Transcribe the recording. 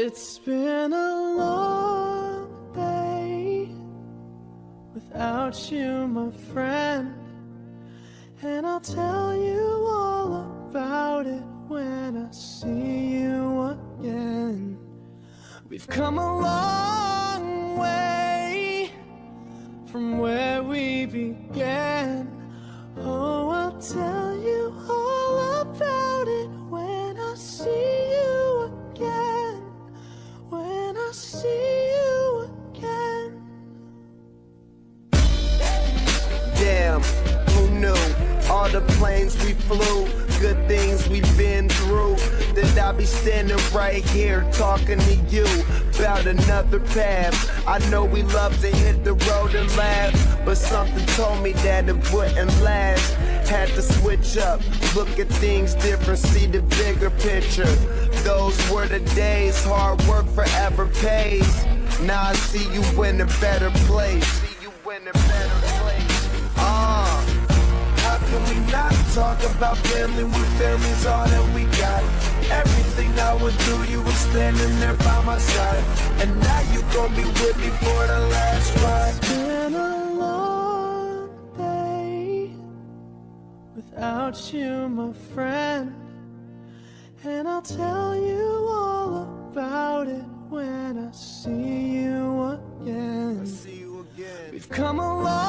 It's been a long day without you, my friend, and I'll tell you all about it when I see you again. We've come a long way from where we began. Oh, I'll tell you all about it when I see you again. When I see you again. Damn, who knew? All the planes we flew, good things we've been through. That I'll be standing right here talking to you about another path. I know we love to hit the road and laugh, but something told me that it wouldn't last. Had to switch up, look at things different, see the bigger picture. Those were the days, hard work forever pays. Now I see you in a better place. How can we not talk about family when family's all that we got? Everything I would do, you were standing there by my side, and now you gon' be with me for the last ride. It's been a long day without you, my friend, and I'll tell you all about it when I see you again. See you again. We've come a long